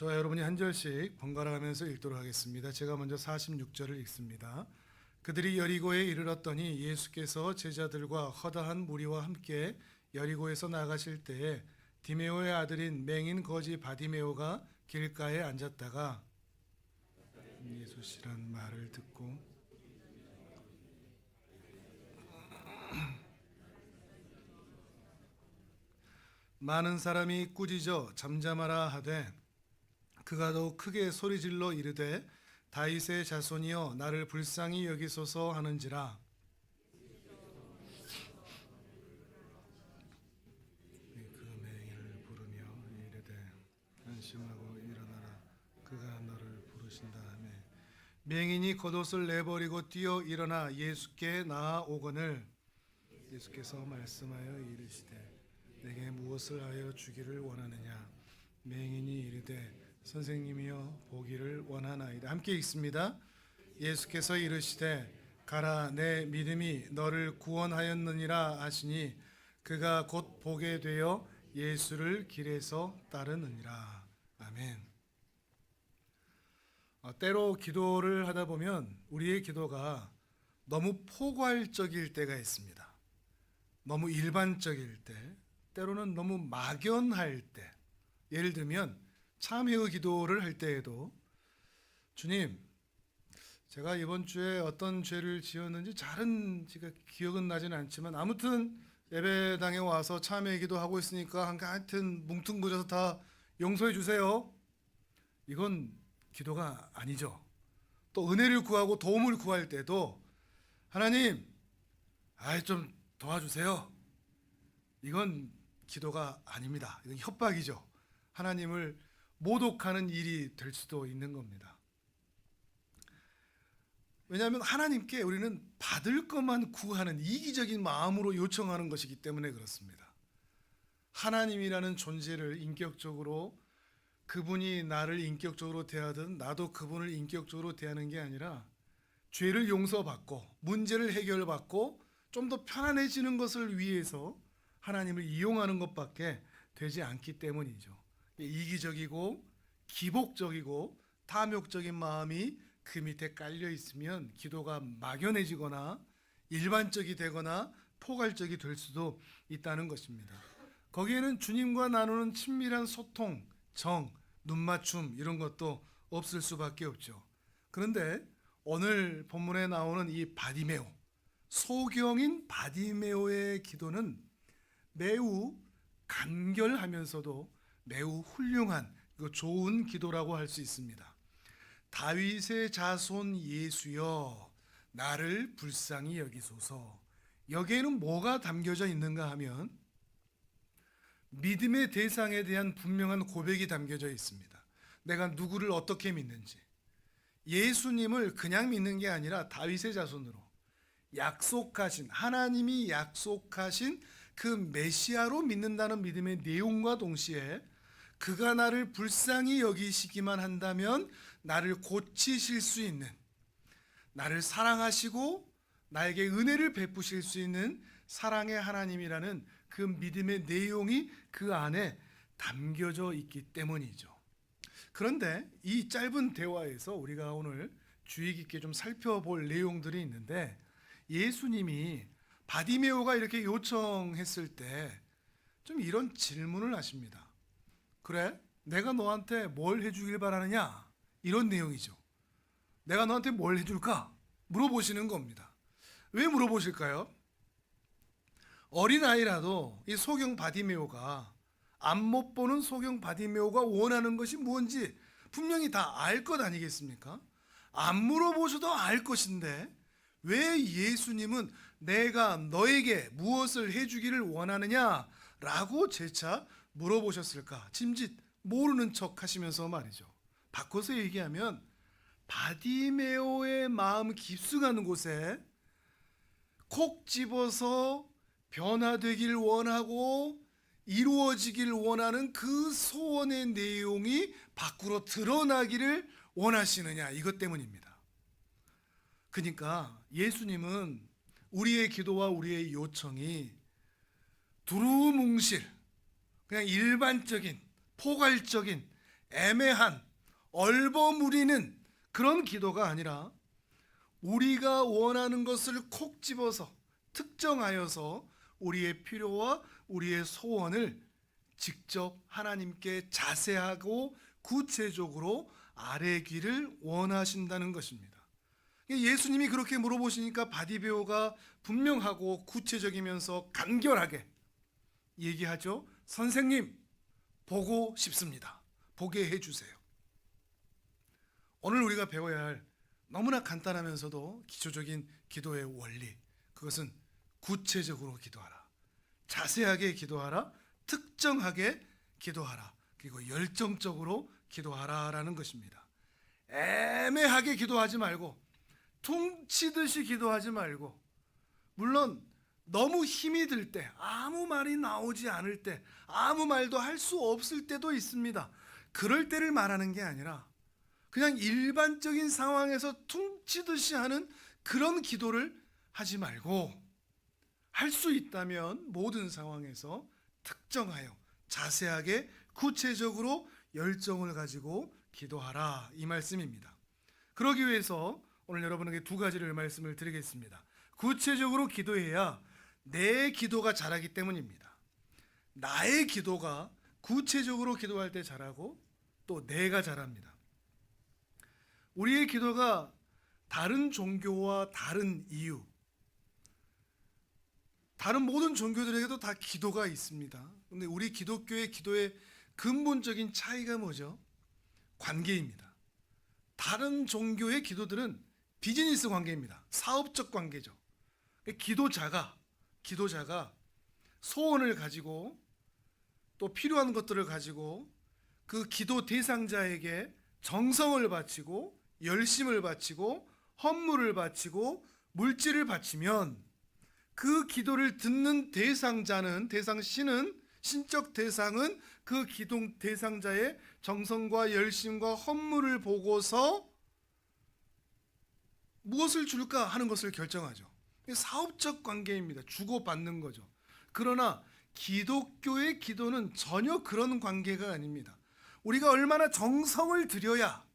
저와 여러분이 한 절씩 번갈아 가면서 읽도록 하겠습니다. 제가 먼저 46절을 읽습니다. 그들이 여리고에 이르렀더니 예수께서 제자들과 허다한 무리와 함께 여리고에서 나가실 때에 디메오의 아들인 맹인 거지 바디메오가 길가에 앉았다가 예수시란 말을 듣고 많은 사람이 꾸짖어 잠잠하라 하되 그가 더욱 크게 소리질러 이르되 다윗의 자손이여 나를 불쌍히 여기소서 하는지라. 그 맹인을 부르며 이르되 안심하고 일어나라 그가 너를 부르신다 하매 맹인이 겉옷을 내버리고 뛰어 일어나 예수께 나아오거늘 예수께서 말씀하여 이르시되 내게 무엇을 하여 주기를 원하느냐. 맹인이 이르되 선생님이여 보기를 원하나이다. 함께 읽습니다. 예수께서 이르시되 가라 내 믿음이 너를 구원하였느니라 하시니 그가 곧 보게 되어 예수를 길에서 따르느니라. 아멘. 때로 기도를 하다 보면 우리의 기도가 너무 포괄적일 때가 있습니다. 너무 일반적일 때, 때로는 너무 막연할 때. 예를 들면 참회의 기도를 할 때에도 주님, 제가 이번 주에 어떤 죄를 지었는지 잘은 제가 기억은 나지는 않지만 아무튼 예배당에 와서 참회 기도하고 있으니까 하여튼 뭉뚱그려서 다 용서해 주세요. 이건 기도가 아니죠. 또 은혜를 구하고 도움을 구할 때도 하나님, 좀 도와주세요. 이건 기도가 아닙니다. 이건 협박이죠. 하나님을 모독하는 일이 될 수도 있는 겁니다. 왜냐하면 하나님께 우리는 받을 것만 구하는 이기적인 마음으로 요청하는 것이기 때문에 그렇습니다. 하나님이라는 존재를 인격적으로 그분이 나를 인격적으로 대하든 나도 그분을 인격적으로 대하는 게 아니라 죄를 용서받고 문제를 해결받고 좀 더 편안해지는 것을 위해서 하나님을 이용하는 것밖에 되지 않기 때문이죠. 이기적이고 기복적이고 탐욕적인 마음이 그 밑에 깔려 있으면 기도가 막연해지거나 일반적이 되거나 포괄적이 될 수도 있다는 것입니다. 거기에는 주님과 나누는 친밀한 소통, 정, 눈맞춤 이런 것도 없을 수밖에 없죠. 그런데 오늘 본문에 나오는 이 바디메오, 소경인 바디메오의 기도는 매우 간결하면서도 매우 훌륭한 좋은 기도라고 할 수 있습니다. 다윗의 자손 예수여 나를 불쌍히 여기소서. 여기에는 뭐가 담겨져 있는가 하면 믿음의 대상에 대한 분명한 고백이 담겨져 있습니다. 내가 누구를 어떻게 믿는지, 예수님을 그냥 믿는 게 아니라 다윗의 자손으로 약속하신, 하나님이 약속하신 그 메시아로 믿는다는 믿음의 내용과 동시에 그가 나를 불쌍히 여기시기만 한다면 나를 고치실 수 있는, 나를 사랑하시고 나에게 은혜를 베푸실 수 있는 사랑의 하나님이라는 그 믿음의 내용이 그 안에 담겨져 있기 때문이죠. 그런데 이 짧은 대화에서 우리가 오늘 주의 깊게 좀 살펴볼 내용들이 있는데, 예수님이 바디메오가 이렇게 요청했을 때 좀 이런 질문을 하십니다. 그래? 내가 너한테 뭘 해주길 바라느냐? 이런 내용이죠. 내가 너한테 뭘 해줄까? 물어보시는 겁니다. 왜 물어보실까요? 어린아이라도 이 소경 바디메오가, 앞 못 보는 소경 바디메오가 원하는 것이 무엇인지 분명히 다 알 것 아니겠습니까? 안 물어보셔도 알 것인데 왜 예수님은 내가 너에게 무엇을 해주기를 원하느냐라고 재차 물어보셨을까? 짐짓 모르는 척 하시면서 말이죠. 바꿔서 얘기하면 바디메오의 마음 깊숙한 곳에 콕 집어서 변화되길 원하고 이루어지길 원하는 그 소원의 내용이 밖으로 드러나기를 원하시느냐, 이것 때문입니다. 그러니까 예수님은 우리의 기도와 우리의 요청이 두루뭉실 그냥 일반적인 포괄적인 애매한 얼버무리는 그런 기도가 아니라 우리가 원하는 것을 콕 집어서 특정하여서 우리의 필요와 우리의 소원을 직접 하나님께 자세하고 구체적으로 아뢰기를 원하신다는 것입니다. 예수님이 그렇게 물어보시니까 바디베오가 분명하고 구체적이면서 간결하게 얘기하죠. 선생님, 보고 싶습니다. 보게 해주세요. 오늘 우리가 배워야 할 너무나 간단하면서도 기초적인 기도의 원리, 그것은 구체적으로 기도하라, 자세하게 기도하라, 특정하게 기도하라, 그리고 열정적으로 기도하라라는 것입니다. 애매하게 기도하지 말고, 퉁치듯이 기도하지 말고, 물론 너무 힘이 들 때, 아무 말이 나오지 않을 때, 아무 말도 할 수 없을 때도 있습니다. 그럴 때를 말하는 게 아니라 그냥 일반적인 상황에서 퉁치듯이 하는 그런 기도를 하지 말고, 할 수 있다면 모든 상황에서 특정하여 자세하게 구체적으로 열정을 가지고 기도하라, 이 말씀입니다. 그러기 위해서 오늘 여러분에게 두 가지를 말씀을 드리겠습니다. 구체적으로 기도해야 내 기도가 자라기 때문입니다. 나의 기도가 구체적으로 기도할 때 자라고 또 내가 자랍니다. 우리의 기도가 다른 종교와 다른 이유, 다른 모든 종교들에게도 다 기도가 있습니다. 근데 우리 기독교의 기도의 근본적인 차이가 뭐죠? 관계입니다. 다른 종교의 기도들은 비즈니스 관계입니다. 사업적 관계죠. 기도자가 소원을 가지고 또 필요한 것들을 가지고 그 기도 대상자에게 정성을 바치고 열심을 바치고 헌물을 바치고 물질을 바치면 그 기도를 듣는 대상자는, 대상신은, 신적 대상은 그 기도 대상자의 정성과 열심과 헌물을 보고서 무엇을 줄까 하는 것을 결정하죠. 사업적 관계입니다. 주고받는 거죠. 그러나 기독교의 기도는 전혀 그런 관계가 아닙니다. 우리가 얼마나 정성을 들여야,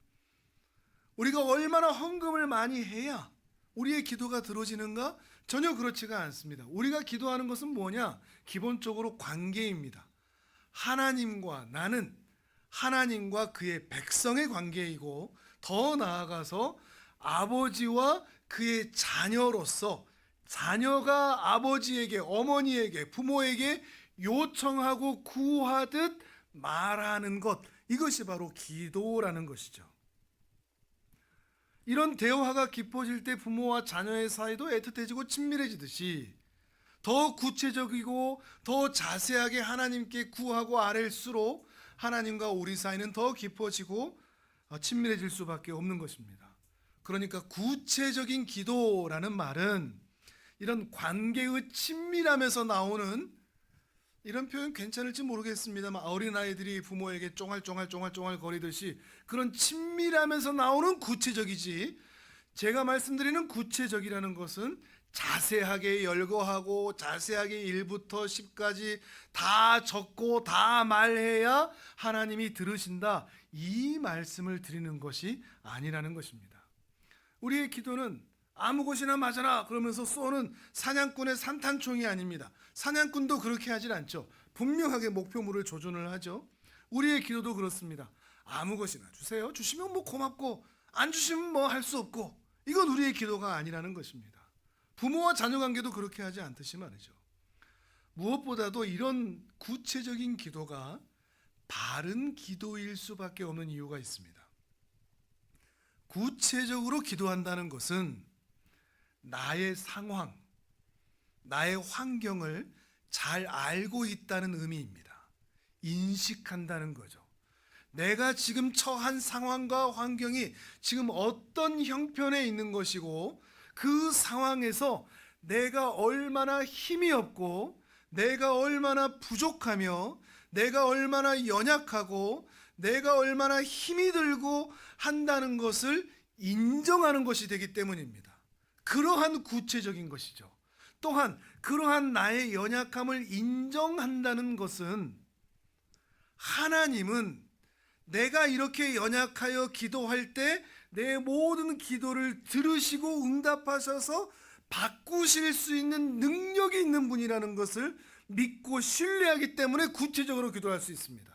우리가 얼마나 헌금을 많이 해야 우리의 기도가 들어지는가? 전혀 그렇지가 않습니다. 우리가 기도하는 것은 뭐냐? 기본적으로 관계입니다. 하나님과 나는 하나님과 그의 백성의 관계이고, 더 나아가서 아버지와 그의 자녀로서 자녀가 아버지에게, 어머니에게, 부모에게 요청하고 구하듯 말하는 것, 이것이 바로 기도라는 것이죠. 이런 대화가 깊어질 때 부모와 자녀의 사이도 애틋해지고 친밀해지듯이 더 구체적이고 더 자세하게 하나님께 구하고 아뢰일수록 하나님과 우리 사이는 더 깊어지고 친밀해질 수밖에 없는 것입니다. 그러니까 구체적인 기도라는 말은 이런 관계의 친밀함에서 나오는, 이런 표현 괜찮을지 모르겠습니다만, 어린아이들이 부모에게 쫑알쫑알 거리듯이 그런 친밀함에서 나오는 구체적이지, 제가 말씀드리는 구체적이라는 것은 자세하게 열거하고 자세하게 1부터 10까지 다 적고 다 말해야 하나님이 들으신다, 이 말씀을 드리는 것이 아니라는 것입니다. 우리의 기도는 아무 곳이나 맞아라 그러면서 쏘는 사냥꾼의 산탄총이 아닙니다. 사냥꾼도 그렇게 하질 않죠. 분명하게 목표물을 조준을 하죠. 우리의 기도도 그렇습니다. 아무 것이나 주세요. 주시면 뭐 고맙고, 안 주시면 뭐 할 수 없고, 이건 우리의 기도가 아니라는 것입니다. 부모와 자녀 관계도 그렇게 하지 않듯이 말이죠. 무엇보다도 이런 구체적인 기도가 바른 기도일 수밖에 없는 이유가 있습니다. 구체적으로 기도한다는 것은 나의 상황, 나의 환경을 잘 알고 있다는 의미입니다. 인식한다는 거죠. 내가 지금 처한 상황과 환경이 지금 어떤 형편에 있는 것이고, 그 상황에서 내가 얼마나 힘이 없고, 내가 얼마나 부족하며, 내가 얼마나 연약하고, 내가 얼마나 힘이 들고 한다는 것을 인정하는 것이 되기 때문입니다. 그러한 구체적인 것이죠. 또한 그러한 나의 연약함을 인정한다는 것은, 하나님은 내가 이렇게 연약하여 기도할 때 내 모든 기도를 들으시고 응답하셔서 바꾸실 수 있는 능력이 있는 분이라는 것을 믿고 신뢰하기 때문에 구체적으로 기도할 수 있습니다.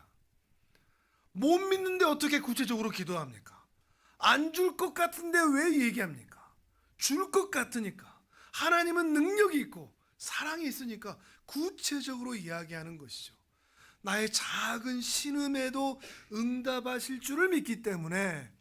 못 믿는데 어떻게 구체적으로 기도합니까? 안 줄 것 같은데 왜 얘기합니까? 줄 것 같으니까. 하나님은 능력이 있고 사랑이 있으니까 구체적으로 이야기하는 것이죠. 나의 작은 신음에도 응답하실 줄을 믿기 때문에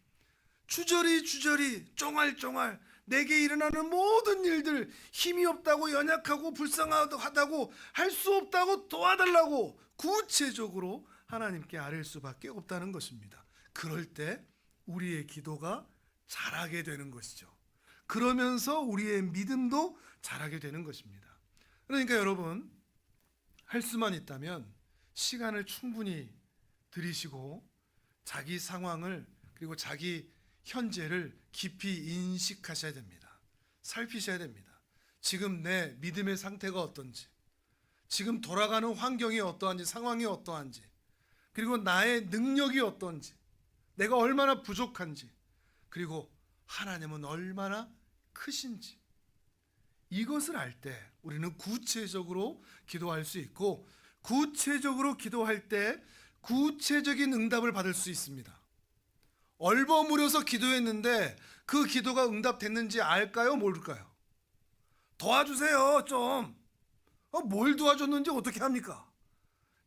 주저리 쫑알쫑알 내게 일어나는 모든 일들, 힘이 없다고, 연약하고 불쌍하다고, 할 수 없다고 도와달라고 구체적으로 하나님께 아뢰일 수밖에 없다는 것입니다. 그럴 때 우리의 기도가 자라게 되는 것이죠. 그러면서 우리의 믿음도 자라게 되는 것입니다. 그러니까 여러분, 할 수만 있다면 시간을 충분히 들이시고 자기 상황을, 그리고 자기 현재를 깊이 인식하셔야 됩니다. 살피셔야 됩니다. 지금 내 믿음의 상태가 어떤지, 지금 돌아가는 환경이 어떠한지, 상황이 어떠한지, 그리고 나의 능력이 어떤지, 내가 얼마나 부족한지, 그리고 하나님은 얼마나 크신지, 이것을 알 때 우리는 구체적으로 기도할 수 있고, 구체적으로 기도할 때 구체적인 응답을 받을 수 있습니다. 얼버무려서 기도했는데 그 기도가 응답됐는지 알까요? 모를까요? 도와주세요 좀. 뭘 도와줬는지 어떻게 합니까?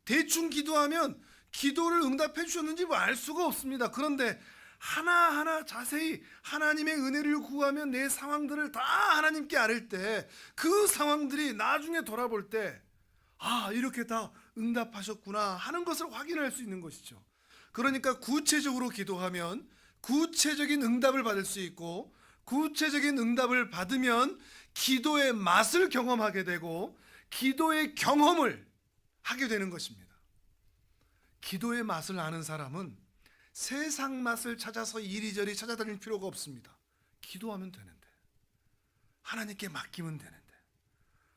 대충 기도하면 기도를 응답해 주셨는지 알 수가 없습니다. 그런데 하나하나 자세히 하나님의 은혜를 구하면 내 상황들을 다 하나님께 아뢰 때, 그 상황들이 나중에 돌아볼 때 이렇게 다 응답하셨구나 하는 것을 확인할 수 있는 것이죠. 그러니까 구체적으로 기도하면 구체적인 응답을 받을 수 있고, 구체적인 응답을 받으면 기도의 맛을 경험하게 되고 기도의 경험을 하게 되는 것입니다. 기도의 맛을 아는 사람은 세상 맛을 찾아서 이리저리 찾아다닐 필요가 없습니다. 기도하면 되는데, 하나님께 맡기면 되는데,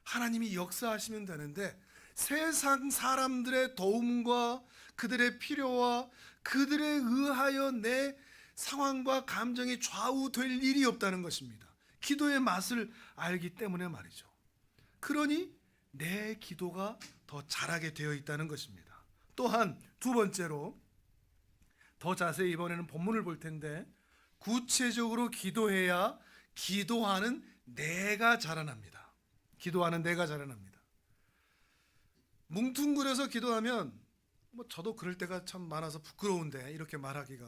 하나님이 역사하시면 되는데, 세상 사람들의 도움과 그들의 필요와 그들에 의하여 내 상황과 감정이 좌우될 일이 없다는 것입니다. 기도의 맛을 알기 때문에 말이죠. 그러니 내 기도가 더 잘하게 되어 있다는 것입니다. 또한 두 번째로, 더 자세히 이번에는 본문을 볼 텐데, 구체적으로 기도해야 기도하는 내가 자라납니다. 기도하는 내가 자라납니다. 뭉뚱그려서 기도하면 저도 그럴 때가 참 많아서 부끄러운데, 이렇게 말하기가,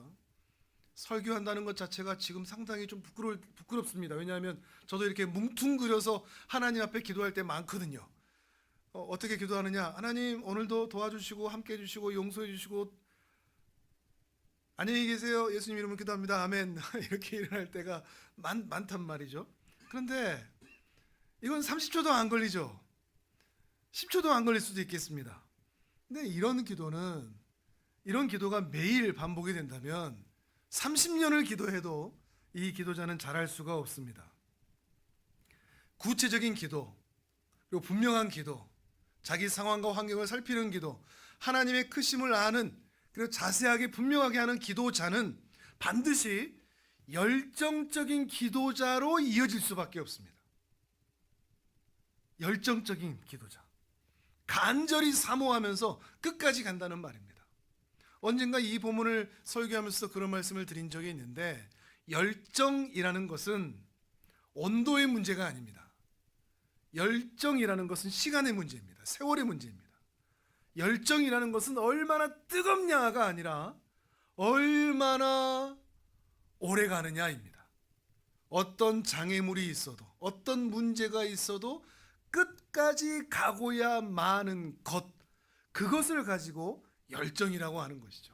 설교한다는 것 자체가 지금 상당히 좀 부끄럽습니다. 왜냐하면 저도 이렇게 뭉뚱그려서 하나님 앞에 기도할 때 많거든요. 어떻게 기도하느냐? 하나님 오늘도 도와주시고 함께 해주시고 용서해 주시고 안녕히 계세요, 예수님 이름으로 기도합니다, 아멘. 이렇게 일어날 때가 많단 말이죠. 그런데 이건 30초도 안 걸리죠. 10초도 안 걸릴 수도 있겠습니다. 근데 이런 기도가 매일 반복이 된다면 30년을 기도해도 이 기도자는 잘할 수가 없습니다. 구체적인 기도, 그리고 분명한 기도, 자기 상황과 환경을 살피는 기도, 하나님의 크심을 아는, 그리고 자세하게 분명하게 하는 기도자는 반드시 열정적인 기도자로 이어질 수밖에 없습니다. 열정적인 기도자, 간절히 사모하면서 끝까지 간다는 말입니다. 언젠가 이 본문을 설교하면서 그런 말씀을 드린 적이 있는데, 열정이라는 것은 온도의 문제가 아닙니다. 열정이라는 것은 시간의 문제입니다. 세월의 문제입니다. 열정이라는 것은 얼마나 뜨겁냐가 아니라 얼마나 오래 가느냐입니다. 어떤 장애물이 있어도, 어떤 문제가 있어도 끝까지 가고야 마는 것, 그것을 가지고 열정이라고 하는 것이죠.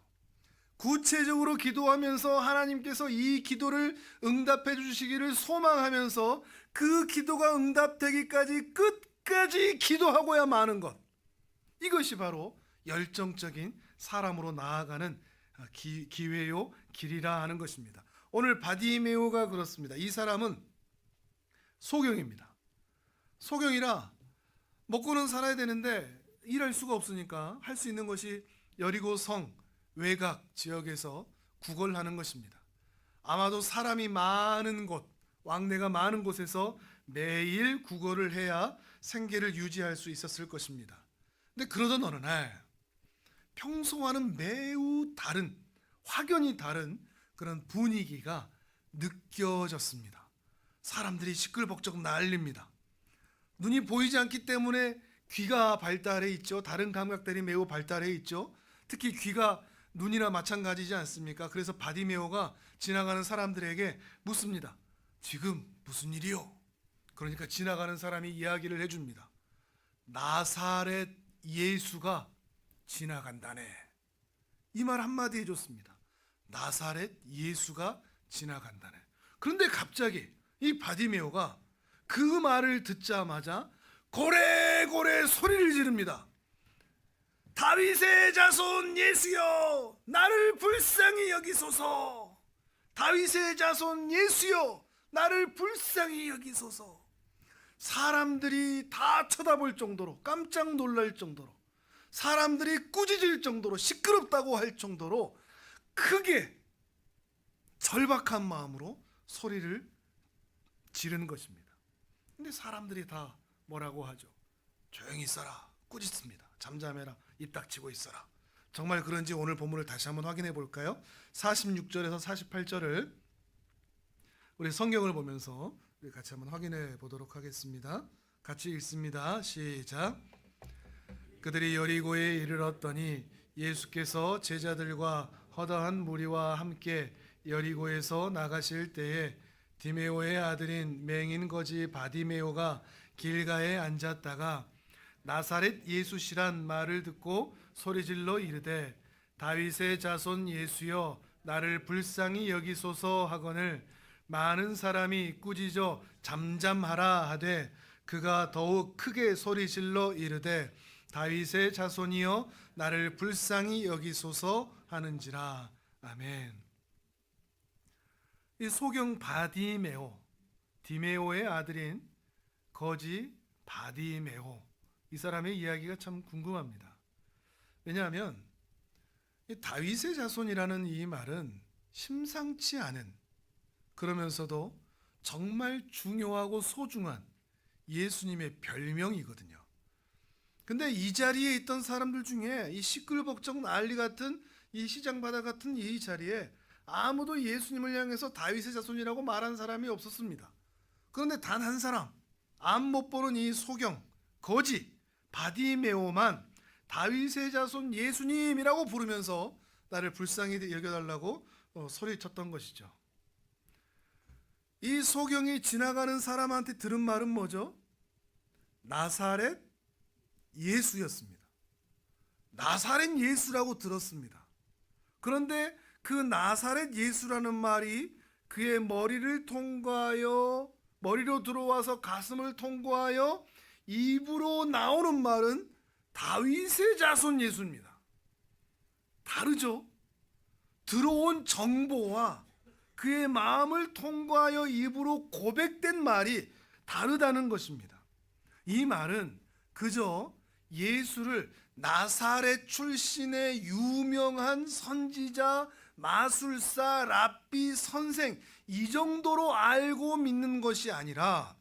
구체적으로 기도하면서 하나님께서 이 기도를 응답해 주시기를 소망하면서 그 기도가 응답되기까지 끝까지 기도하고야 마는 것, 이것이 바로 열정적인 사람으로 나아가는 기회요 길이라 하는 것입니다. 오늘 바디메오가 그렇습니다. 이 사람은 소경입니다. 소경이라 먹고는 살아야 되는데 일할 수가 없으니까 할 수 있는 것이 여리고 성 외곽 지역에서 구걸하는 것입니다. 아마도 사람이 많은 곳, 왕래가 많은 곳에서 매일 구걸을 해야 생계를 유지할 수 있었을 것입니다. 근데 그러던 어느 날 평소와는 매우 다른, 확연히 다른 그런 분위기가 느껴졌습니다. 사람들이 시끌벅적 난립니다. 눈이 보이지 않기 때문에 귀가 발달해 있죠. 다른 감각들이 매우 발달해 있죠. 특히 귀가 눈이나 마찬가지지 않습니까? 그래서 바디메오가 지나가는 사람들에게 묻습니다. 지금 무슨 일이요? 그러니까 지나가는 사람이 이야기를 해줍니다. 나사렛 예수가 지나간다네. 이 말 한마디 해줬습니다. 나사렛 예수가 지나간다네. 그런데 갑자기 이 바디메오가 그 말을 듣자마자 고래고래 소리를 지릅니다. 다윗의 자손 예수여, 나를 불쌍히 여기소서. 다윗의 자손 예수여, 나를 불쌍히 여기소서. 사람들이 다 쳐다볼 정도로, 깜짝 놀랄 정도로, 사람들이 꾸짖을 정도로, 시끄럽다고 할 정도로 크게 절박한 마음으로 소리를 지르는 것입니다. 근데 사람들이 다 뭐라고 하죠? 조용히 있어라, 꾸짖습니다. 잠잠해라, 입 닥치고 있어라. 정말 그런지 오늘 본문을 다시 한번 확인해 볼까요? 46절에서 48절을 우리 성경을 보면서 우리 같이 한번 확인해 보도록 하겠습니다. 같이 읽습니다. 시작. 그들이 여리고에 이르렀더니 예수께서 제자들과 허다한 무리와 함께 여리고에서 나가실 때에 디메오의 아들인 맹인 거지 바디메오가 길가에 앉았다가 나사렛 예수시란 말을 듣고 소리질러 이르되 다윗의 자손 예수여, 나를 불쌍히 여기소서 하거늘 많은 사람이 꾸짖어 잠잠하라 하되 그가 더욱 크게 소리질러 이르되 다윗의 자손이여, 나를 불쌍히 여기소서 하는지라. 아멘. 이 소경 바디메오, 디메오의 아들인 거지 바디메오, 이 사람의 이야기가 참 궁금합니다. 왜냐하면 이 다윗의 자손이라는 이 말은 심상치 않은, 그러면서도 정말 중요하고 소중한 예수님의 별명이거든요. 근데 이 자리에 있던 사람들 중에 이 시끌벅적 난리 같은 이 시장 바다 같은 이 자리에 아무도 예수님을 향해서 다윗의 자손이라고 말한 사람이 없었습니다. 그런데 단 한 사람, 앞 못 보는 이 소경, 거지, 바디메오만 다윗의 자손 예수님이라고 부르면서 나를 불쌍히 여겨달라고 소리쳤던 것이죠. 이 소경이 지나가는 사람한테 들은 말은 뭐죠? 나사렛 예수였습니다. 나사렛 예수라고 들었습니다. 그런데 그 나사렛 예수라는 말이 그의 머리를 통과하여, 머리로 들어와서 가슴을 통과하여 입으로 나오는 말은 다윗의 자손 예수입니다. 다르죠? 들어온 정보와 그의 마음을 통과하여 입으로 고백된 말이 다르다는 것입니다. 이 말은 그저 예수를 나사렛 출신의 유명한 선지자, 마술사, 랍비, 선생, 이 정도로 알고 믿는 것이 아니라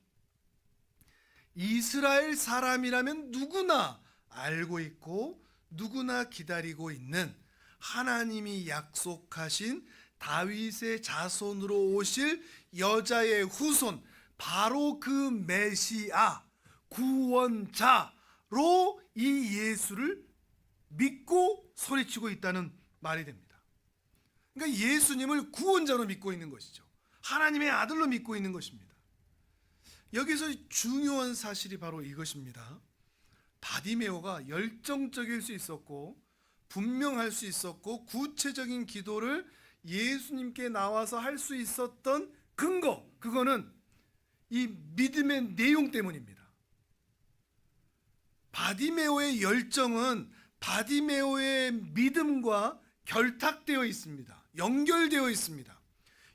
이스라엘 사람이라면 누구나 알고 있고 누구나 기다리고 있는 하나님이 약속하신 다윗의 자손으로 오실 여자의 후손, 바로 그 메시아, 구원자로 이 예수를 믿고 소리치고 있다는 말이 됩니다. 그러니까 예수님을 구원자로 믿고 있는 것이죠. 하나님의 아들로 믿고 있는 것입니다. 여기서 중요한 사실이 바로 이것입니다. 바디메오가 열정적일 수 있었고 분명할 수 있었고 구체적인 기도를 예수님께 나와서 할 수 있었던 근거, 그거는 이 믿음의 내용 때문입니다. 바디메오의 열정은 바디메오의 믿음과 결탁되어 있습니다. 연결되어 있습니다.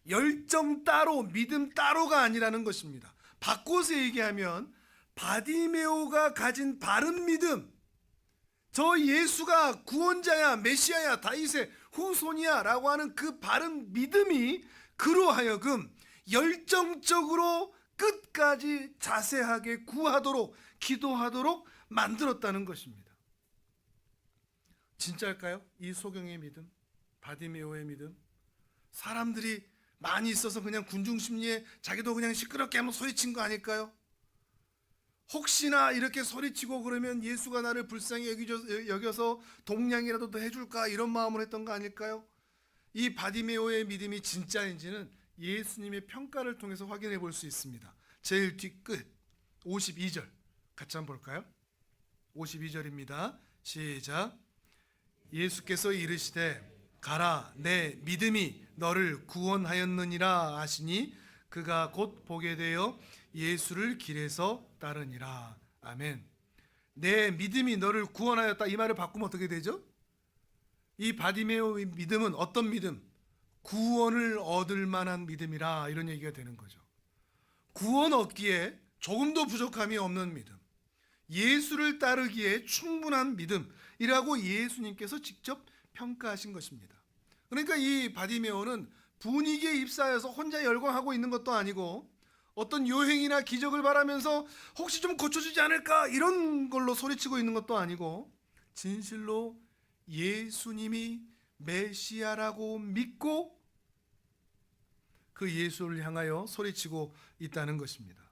열정 따로 믿음 따로가 아니라는 것입니다. 바꿔서 얘기하면 바디메오가 가진 바른 믿음, 저 예수가 구원자야, 메시아야, 다윗의 후손이야 라고 하는 그 바른 믿음이 그로 하여금 열정적으로 끝까지 자세하게 구하도록 기도하도록 만들었다는 것입니다. 진짜일까요? 이 소경의 믿음, 바디메오의 믿음, 사람들이 많이 있어서 그냥 군중심리에 자기도 그냥 시끄럽게 한번 소리친 거 아닐까요? 혹시나 이렇게 소리치고 그러면 예수가 나를 불쌍히 여겨서 동량이라도 더 해줄까 이런 마음으로 했던 거 아닐까요? 이 바디메오의 믿음이 진짜인지는 예수님의 평가를 통해서 확인해 볼 수 있습니다. 제일 뒤끝 52절 같이 한번 볼까요? 52절입니다. 시작. 예수께서 이르시되 가라, 내 믿음이 너를 구원하였느니라 하시니 그가 곧 보게 되어 예수를 길에서 따르니라. 아멘. 내 믿음이 너를 구원하였다, 이 말을 바꾸면 어떻게 되죠? 이 바디메오의 믿음은 어떤 믿음? 구원을 얻을 만한 믿음이라, 이런 얘기가 되는 거죠. 구원 얻기에 조금도 부족함이 없는 믿음, 예수를 따르기에 충분한 믿음이라고 예수님께서 직접 평가하신 것입니다. 그러니까 이 바디메오는 분위기에 휩싸여서 혼자 열광하고 있는 것도 아니고 어떤 요행이나 기적을 바라면서 혹시 좀 고쳐주지 않을까 이런 걸로 소리치고 있는 것도 아니고 진실로 예수님이 메시아라고 믿고 그 예수를 향하여 소리치고 있다는 것입니다.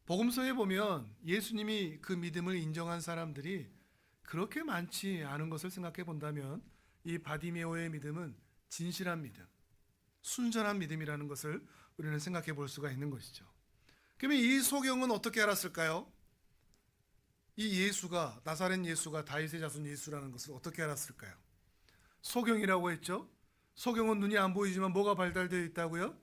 복음서에 보면 예수님이 그 믿음을 인정한 사람들이 그렇게 많지 않은 것을 생각해 본다면 이 바디메오의 믿음은 진실한 믿음, 순전한 믿음이라는 것을 우리는 생각해 볼 수가 있는 것이죠. 그러면 이 소경은 어떻게 알았을까요? 이 예수가, 나사렛 예수가 다윗의 자손 예수라는 것을 어떻게 알았을까요? 소경이라고 했죠. 소경은 눈이 안 보이지만 뭐가 발달되어 있다고요?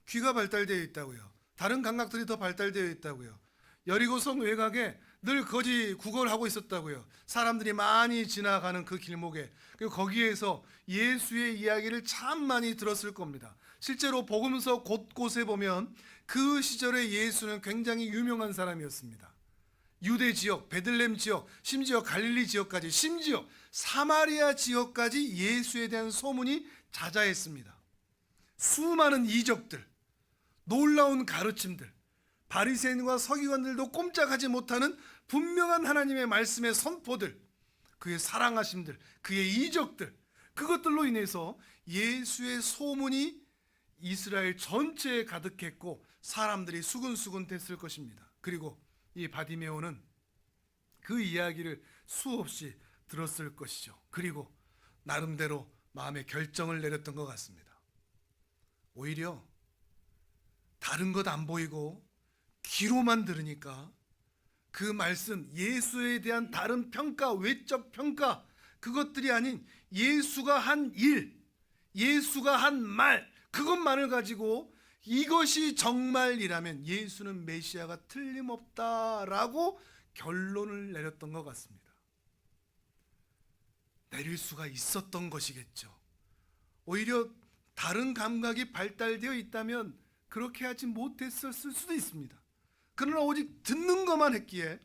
귀가 발달되어 있다고요. 다른 감각들이 더 발달되어 있다고요. 여리고성 외곽에 늘 거지 구걸을 하고 있었다고요. 사람들이 많이 지나가는 그 길목에, 그리고 거기에서 예수의 이야기를 참 많이 들었을 겁니다. 실제로 복음서 곳곳에 보면 그 시절에 예수는 굉장히 유명한 사람이었습니다. 유대 지역, 베들레헴 지역, 심지어 갈릴리 지역까지, 심지어 사마리아 지역까지 예수에 대한 소문이 자자했습니다. 수많은 이적들, 놀라운 가르침들, 바리새인과 서기관들도 꼼짝하지 못하는 분명한 하나님의 말씀의 선포들, 그의 사랑하심들, 그의 이적들, 그것들로 인해서 예수의 소문이 이스라엘 전체에 가득했고 사람들이 수근수근 됐을 것입니다. 그리고 이 바디메오는 그 이야기를 수없이 들었을 것이죠. 그리고 나름대로 마음의 결정을 내렸던 것 같습니다. 오히려 다른 것 안 보이고 귀로만 들으니까 그 말씀, 예수에 대한 다른 평가, 외적 평가, 그것들이 아닌 예수가 한 일, 예수가 한 말, 그것만을 가지고 이것이 정말이라면 예수는 메시아가 틀림없다라고 결론을 내렸던 것 같습니다. 내릴 수가 있었던 것이겠죠. 오히려 다른 감각이 발달되어 있다면 그렇게 하지 못했을 수도 있습니다. 그러나 오직 듣는 것만 했기에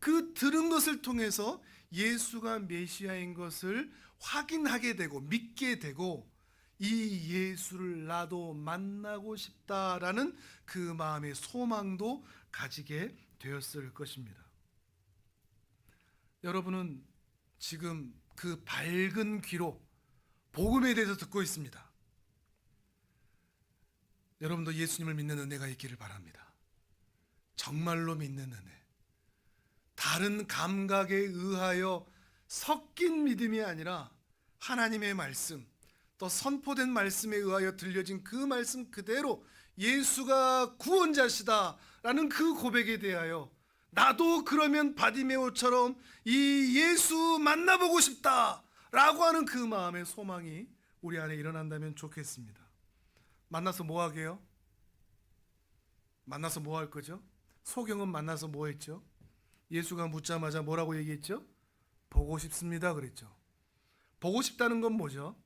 그 들은 것을 통해서 예수가 메시아인 것을 확인하게 되고 믿게 되고 이 예수를 나도 만나고 싶다라는 그 마음의 소망도 가지게 되었을 것입니다. 여러분은 지금 그 밝은 귀로 복음에 대해서 듣고 있습니다. 여러분도 예수님을 믿는 은혜가 있기를 바랍니다. 정말로 믿는 은혜, 다른 감각에 의하여 섞인 믿음이 아니라 하나님의 말씀, 또 선포된 말씀에 의하여 들려진 그 말씀 그대로 예수가 구원자시다라는 그 고백에 대하여 나도 그러면 바디메오처럼 이 예수 만나보고 싶다라고 하는 그 마음의 소망이 우리 안에 일어난다면 좋겠습니다. 만나서 뭐 하게요? 만나서 뭐 할 거죠? 소경은 만나서 뭐 했죠? 예수가 묻자마자 뭐라고 얘기했죠? 보고 싶습니다 그랬죠. 보고 싶다는 건 뭐죠?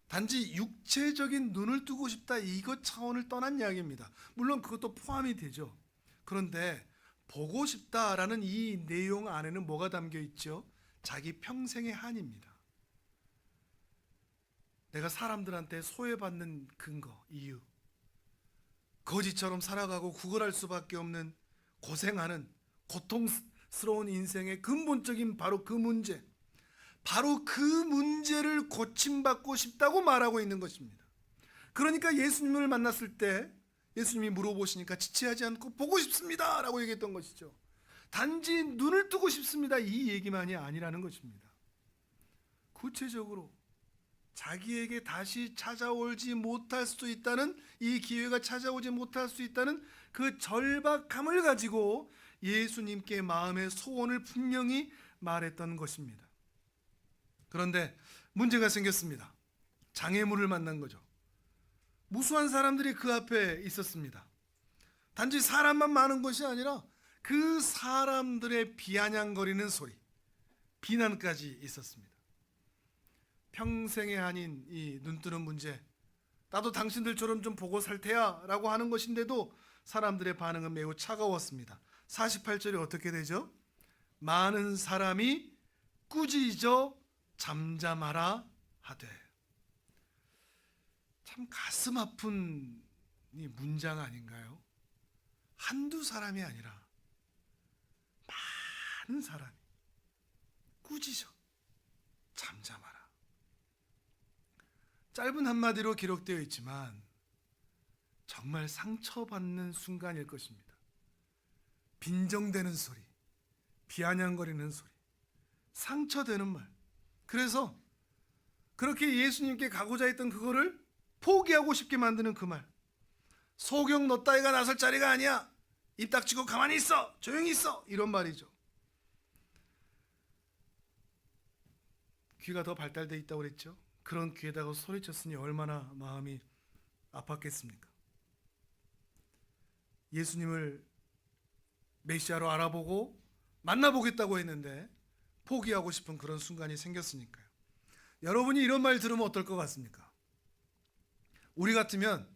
단지 육체적인 눈을 뜨고 싶다 이것 차원을 떠난 이야기입니다. 물론 그것도 포함이 되죠. 그런데 보고 싶다라는 이 내용 안에는 뭐가 담겨 있죠? 자기 평생의 한입니다. 내가 사람들한테 소외받는 근거, 이유, 거지처럼 살아가고 구걸할 수밖에 없는 고생하는 고통스러운 인생의 근본적인 바로 그 문제, 바로 그 문제를 고침받고 싶다고 말하고 있는 것입니다. 그러니까 예수님을 만났을 때 예수님이 물어보시니까 지체하지 않고 보고 싶습니다 라고 얘기했던 것이죠. 단지 눈을 뜨고 싶습니다 이 얘기만이 아니라는 것입니다. 구체적으로 자기에게 다시 찾아오지 못할 수 있다는, 이 기회가 찾아오지 못할 수 있다는 그 절박함을 가지고 예수님께 마음의 소원을 분명히 말했던 것입니다. 그런데 문제가 생겼습니다. 장애물을 만난 거죠. 무수한 사람들이 그 앞에 있었습니다. 단지 사람만 많은 것이 아니라 그 사람들의 비아냥거리는 소리, 비난까지 있었습니다. 평생의 한인 이 눈뜨는 문제, 나도 당신들처럼 좀 보고 살 테야 라고 하는 것인데도 사람들의 반응은 매우 차가웠습니다. 48절에 어떻게 되죠? 많은 사람이 꾸짖어 잠잠하라 하되. 참 가슴 아픈 이 문장 아닌가요? 한두 사람이 아니라 많은 사람이 꾸짖어 잠잠하라. 짧은 한마디로 기록되어 있지만 정말 상처받는 순간일 것입니다. 빈정대는 소리, 비아냥거리는 소리, 상처되는 말. 그래서 그렇게 예수님께 가고자 했던 그거를 포기하고 싶게 만드는 그 말. 소경 너 따위가 나설 자리가 아니야. 입 닥치고 가만히 있어. 조용히 있어. 이런 말이죠. 귀가 더 발달되어 있다고 그랬죠. 그런 귀에다가 소리쳤으니 얼마나 마음이 아팠겠습니까? 예수님을 메시아로 알아보고 만나보겠다고 했는데 포기하고 싶은 그런 순간이 생겼으니까요. 여러분이 이런 말 들으면 어떨 것 같습니까? 우리 같으면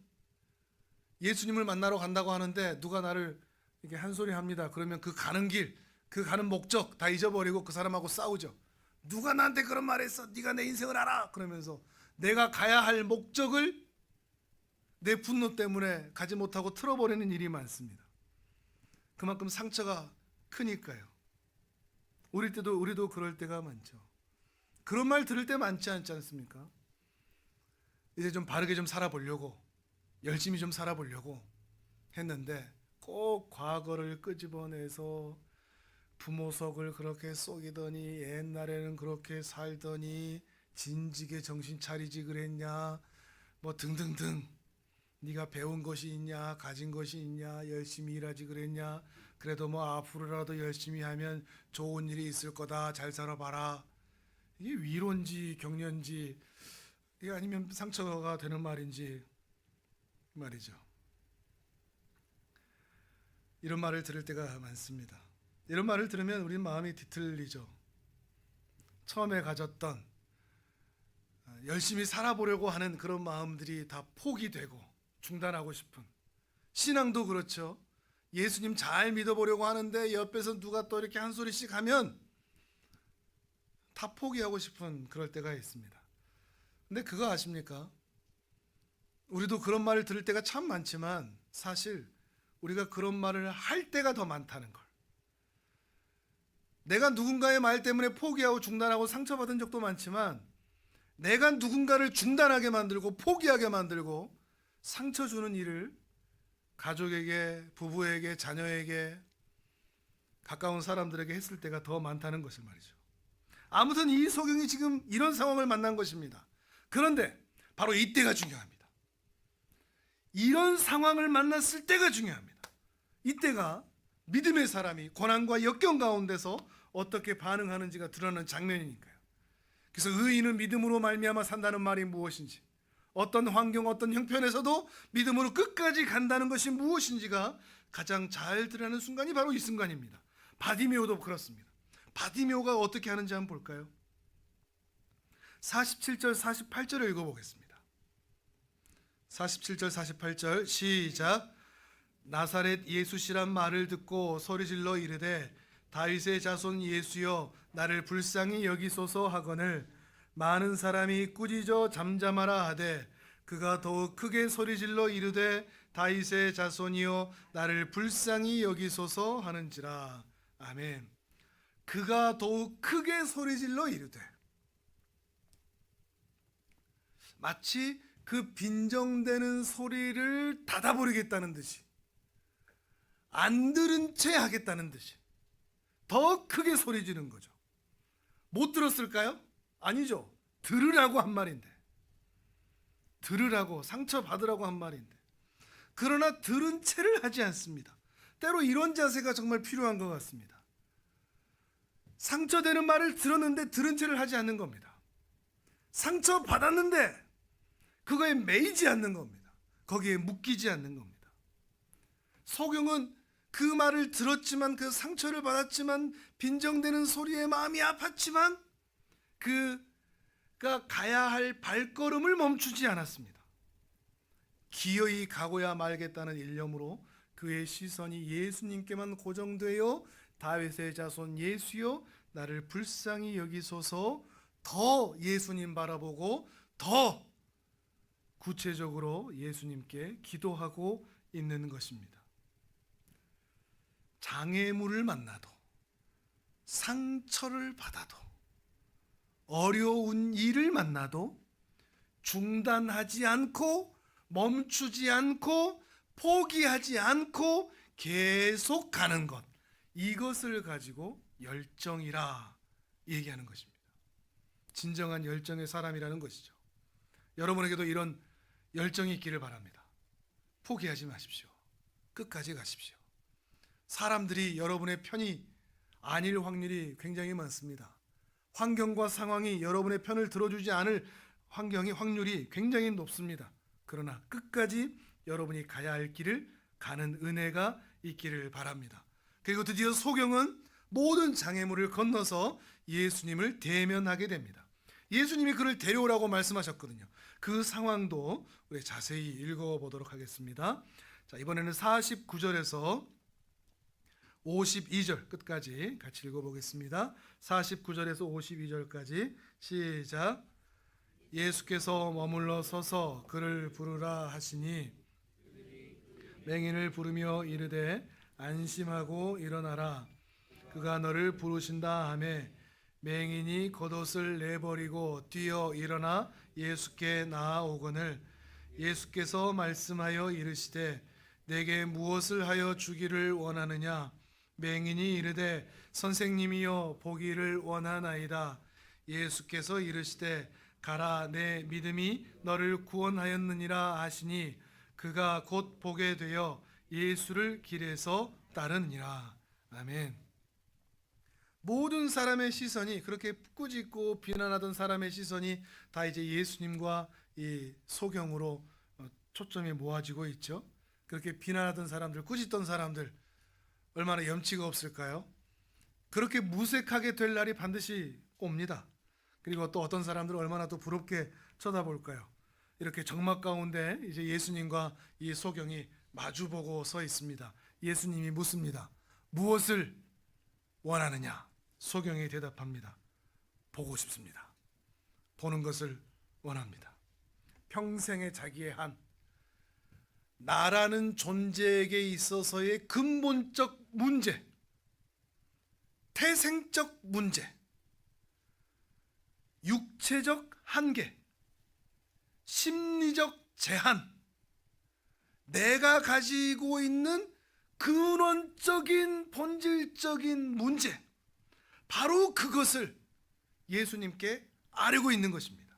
예수님을 만나러 간다고 하는데 누가 나를 이렇게 한 소리 합니다. 그러면 그 가는 길, 그 가는 목적 다 잊어버리고 그 사람하고 싸우죠. 누가 나한테 그런 말 했어? 네가 내 인생을 알아? 그러면서 내가 가야 할 목적을 내 분노 때문에 가지 못하고 틀어버리는 일이 많습니다. 그만큼 상처가 크니까요. 우리도 그럴 때가 많죠. 그런 말 들을 때 많지 않지 않습니까? 이제 좀 바르게 좀 살아보려고, 열심히 좀 살아보려고 했는데 꼭 과거를 끄집어내서 부모 속을 그렇게 속이더니 옛날에는 그렇게 살더니 진지게 정신 차리지 그랬냐 뭐 등등등, 네가 배운 것이 있냐 가진 것이 있냐 열심히 일하지 그랬냐, 그래도 뭐 앞으로라도 열심히 하면 좋은 일이 있을 거다 잘 살아봐라. 이게 위로인지 격려인지, 이게 아니면 상처가 되는 말인지 말이죠. 이런 말을 들을 때가 많습니다. 이런 말을 들으면 우리 마음이 뒤틀리죠. 처음에 가졌던 열심히 살아보려고 하는 그런 마음들이 다 포기되고 중단하고 싶은, 신앙도 그렇죠. 예수님 잘 믿어보려고 하는데 옆에서 누가 또 이렇게 한 소리씩 하면 다 포기하고 싶은 그럴 때가 있습니다. 근데 그거 아십니까? 우리도 그런 말을 들을 때가 참 많지만 사실 우리가 그런 말을 할 때가 더 많다는 걸. 내가 누군가의 말 때문에 포기하고 중단하고 상처받은 적도 많지만 내가 누군가를 중단하게 만들고 포기하게 만들고 상처 주는 일을 가족에게, 부부에게, 자녀에게, 가까운 사람들에게 했을 때가 더 많다는 것을 말이죠. 아무튼 이 소경이 지금 이런 상황을 만난 것입니다. 그런데 바로 이때가 중요합니다. 이런 상황을 만났을 때가 중요합니다. 이때가 믿음의 사람이 고난과 역경 가운데서 어떻게 반응하는지가 드러나는 장면이니까요. 그래서 의인은 믿음으로 말미암아 산다는 말이 무엇인지, 어떤 환경, 어떤 형편에서도 믿음으로 끝까지 간다는 것이 무엇인지가 가장 잘 드러나는 순간이 바로 이 순간입니다. 바디메오도 그렇습니다. 바디메오가 어떻게 하는지 한번 볼까요? 47절 48절을 읽어보겠습니다. 47절 48절 시작. 나사렛 예수시란 말을 듣고 소리질러 이르되 다윗의 자손 예수여 나를 불쌍히 여기소서 하거늘 많은 사람이 꾸짖어 잠잠하라 하되 그가 더욱 크게 소리질러 이르되 다윗의 자손이여 나를 불쌍히 여기소서 하는지라. 아멘. 그가 더욱 크게 소리질러 이르되, 마치 그 빈정대는 소리를 닫아버리겠다는 듯이, 안 들은 채 하겠다는 듯이 더 크게 소리 지르는 거죠. 못 들었을까요? 아니죠. 들으라고 한 말인데, 들으라고, 상처받으라고 한 말인데, 그러나 들은 채를 하지 않습니다. 때로 이런 자세가 정말 필요한 것 같습니다. 상처되는 말을 들었는데 들은 채를 하지 않는 겁니다. 상처받았는데 그거에 매이지 않는 겁니다. 거기에 묶이지 않는 겁니다. 소경은 그 말을 들었지만, 그 상처를 받았지만, 빈정대는 소리에 마음이 아팠지만 그가 가야 할 발걸음을 멈추지 않았습니다. 기어이 가고야 말겠다는 일념으로 그의 시선이 예수님께만 고정되어 다윗의 자손 예수여 나를 불쌍히 여기소서, 더 예수님 바라보고 더 구체적으로 예수님께 기도하고 있는 것입니다. 장애물을 만나도, 상처를 받아도, 어려운 일을 만나도 중단하지 않고 멈추지 않고 포기하지 않고 계속 가는 것, 이것을 가지고 열정이라 얘기하는 것입니다. 진정한 열정의 사람이라는 것이죠. 여러분에게도 이런 열정이 있기를 바랍니다. 포기하지 마십시오. 끝까지 가십시오. 사람들이 여러분의 편이 아닐 확률이 굉장히 많습니다. 환경과 상황이 여러분의 편을 들어주지 않을 확률이 굉장히 높습니다. 그러나 끝까지 여러분이 가야 할 길을 가는 은혜가 있기를 바랍니다. 그리고 드디어 소경은 모든 장애물을 건너서 예수님을 대면하게 됩니다. 예수님이 그를 데려오라고 말씀하셨거든요. 그 상황도 우리 자세히 읽어보도록 하겠습니다. 자, 이번에는 49절에서 52절 끝까지 같이 읽어보겠습니다. 49절에서 52절까지 시작. 예수께서 머물러 서서 그를 부르라 하시니 맹인을 부르며 이르되 안심하고 일어나라 그가 너를 부르신다 하매 맹인이 겉옷을 내버리고 뛰어 일어나 예수께 나아오거늘 예수께서 말씀하여 이르시되 내게 무엇을 하여 주기를 원하느냐. 맹인이 이르되 선생님이여 보기를 원하나이다. 예수께서 이르시되 가라 내 믿음이 너를 구원하였느니라 하시니 그가 곧 보게 되어 예수를 길에서 따르니라. 아멘. 모든 사람의 시선이, 그렇게 꾸짖고 비난하던 사람의 시선이 다 이제 예수님과 이 소경으로 초점이 모아지고 있죠. 그렇게 비난하던 사람들, 꾸짖던 사람들 얼마나 염치가 없을까요? 그렇게 무색하게 될 날이 반드시 옵니다. 그리고 또 어떤 사람들은 얼마나 또 부럽게 쳐다볼까요? 이렇게 적막 가운데 이제 예수님과 이 소경이 마주보고 서 있습니다. 예수님이 묻습니다. 무엇을 원하느냐? 소경이 대답합니다. 보고 싶습니다. 보는 것을 원합니다. 평생의 자기의 한, 나라는 존재에게 있어서의 근본적 문제, 태생적 문제, 육체적 한계, 심리적 제한, 내가 가지고 있는 근원적인 본질적인 문제, 바로 그것을 예수님께 아뢰고 있는 것입니다.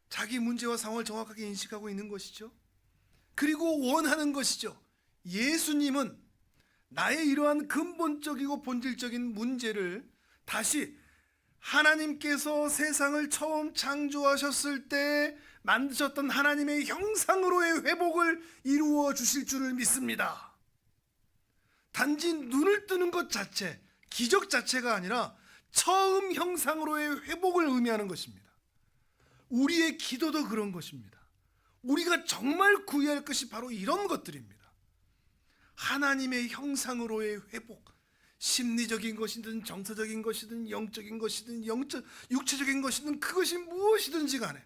자기 문제와 상황을 정확하게 인식하고 있는 것이죠. 그리고 원하는 것이죠. 예수님은 나의 이러한 근본적이고 본질적인 문제를 다시 하나님께서 세상을 처음 창조하셨을 때 만드셨던 하나님의 형상으로의 회복을 이루어 주실 줄을 믿습니다. 단지 눈을 뜨는 것 자체, 기적 자체가 아니라 처음 형상으로의 회복을 의미하는 것입니다. 우리의 기도도 그런 것입니다. 우리가 정말 구해야 할 것이 바로 이런 것들입니다. 하나님의 형상으로의 회복, 심리적인 것이든 정서적인 것이든 영적인 것이든 육체적인 것이든 그것이 무엇이든지 간에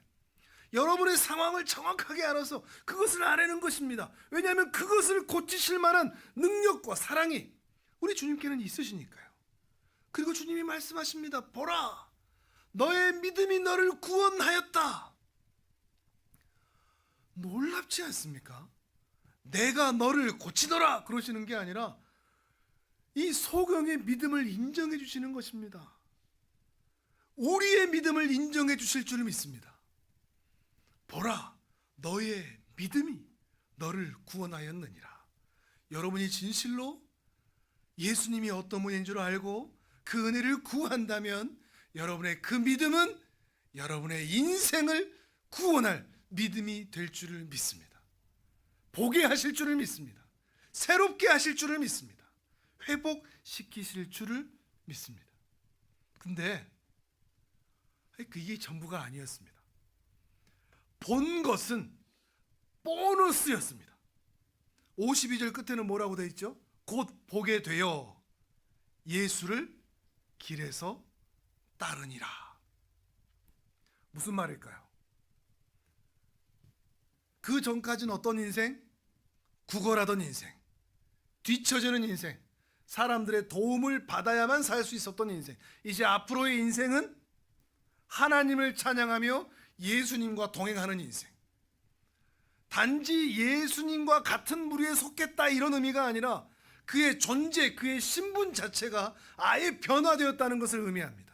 여러분의 상황을 정확하게 알아서 그것을 알아내는 것입니다. 왜냐하면 그것을 고치실 만한 능력과 사랑이 우리 주님께는 있으시니까요. 그리고 주님이 말씀하십니다. 보라, 너의 믿음이 너를 구원하였다. 놀랍지 않습니까? 내가 너를 고치더라 그러시는 게 아니라 이 소경의 믿음을 인정해 주시는 것입니다. 우리의 믿음을 인정해 주실 줄 믿습니다. 보라, 너의 믿음이 너를 구원하였느니라. 여러분이 진실로 예수님이 어떤 분인 줄 알고 그 은혜를 구한다면 여러분의 그 믿음은 여러분의 인생을 구원할 믿음이 될 줄을 믿습니다. 보게 하실 줄을 믿습니다. 새롭게 하실 줄을 믿습니다. 회복시키실 줄을 믿습니다. 근데 그게 전부가 아니었습니다. 본 것은 보너스였습니다. 52절 끝에는 뭐라고 되어 있죠? 곧 보게 되어 예수를 길에서 따르니라. 무슨 말일까요? 그 전까지는 어떤 인생? 구걸하던 인생, 뒤처지는 인생, 사람들의 도움을 받아야만 살 수 있었던 인생. 이제 앞으로의 인생은 하나님을 찬양하며 예수님과 동행하는 인생. 단지 예수님과 같은 무리에 속했다 이런 의미가 아니라 그의 존재, 그의 신분 자체가 아예 변화되었다는 것을 의미합니다.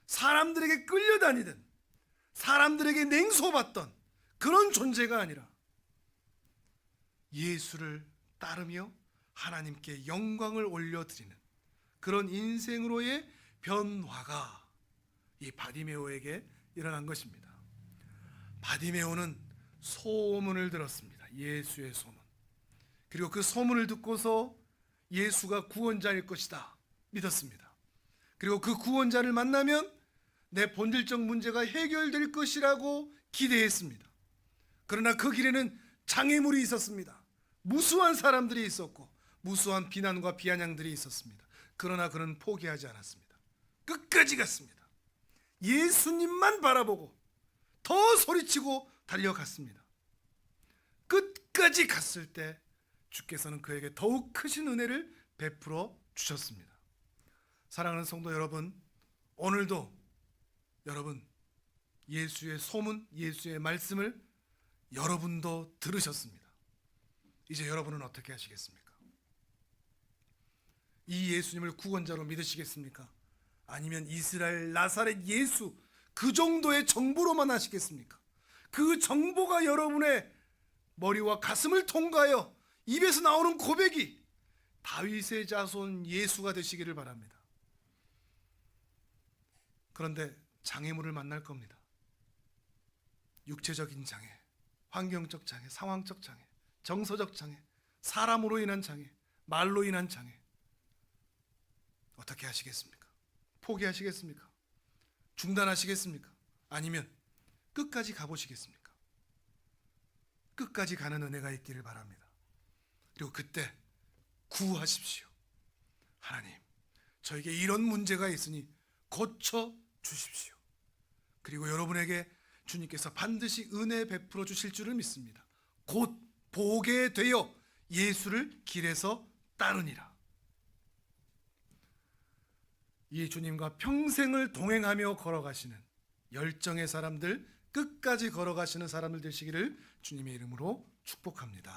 사람들에게 끌려다니든 사람들에게 냉소받던 그런 존재가 아니라 예수를 따르며 하나님께 영광을 올려드리는 그런 인생으로의 변화가 이 바디메오에게 일어난 것입니다. 바디메오는 소문을 들었습니다. 예수의 소문. 그리고 그 소문을 듣고서 예수가 구원자일 것이다 믿었습니다. 그리고 그 구원자를 만나면 내 본질적 문제가 해결될 것이라고 기대했습니다. 그러나 그 길에는 장애물이 있었습니다. 무수한 사람들이 있었고 무수한 비난과 비아냥들이 있었습니다. 그러나 그는 포기하지 않았습니다. 끝까지 갔습니다. 예수님만 바라보고 더 소리치고 달려갔습니다. 끝까지 갔을 때 주께서는 그에게 더욱 크신 은혜를 베풀어 주셨습니다. 사랑하는 성도 여러분, 오늘도 여러분 예수의 소문, 예수의 말씀을 여러분도 들으셨습니다. 이제 여러분은 어떻게 하시겠습니까? 이 예수님을 구원자로 믿으시겠습니까? 아니면 이스라엘 나사렛 예수 그 정도의 정보로만 하시겠습니까? 그 정보가 여러분의 머리와 가슴을 통과하여 입에서 나오는 고백이 다윗의 자손 예수가 되시기를 바랍니다. 그런데 장애물을 만날 겁니다. 육체적인 장애, 환경적 장애, 상황적 장애, 정서적 장애, 사람으로 인한 장애, 말로 인한 장애. 어떻게 하시겠습니까? 포기하시겠습니까? 중단하시겠습니까? 아니면 끝까지 가보시겠습니까? 끝까지 가는 은혜가 있기를 바랍니다. 그리고 그때 구하십시오. 하나님, 저에게 이런 문제가 있으니 고쳐 주십시오. 그리고 여러분에게 주님께서 반드시 은혜 베풀어 주실 줄을 믿습니다. 곧 보게 되어 예수를 길에서 따르니라. 이 주님과 평생을 동행하며 걸어가시는 열정의 사람들, 끝까지 걸어가시는 사람들 되시기를 주님의 이름으로 축복합니다.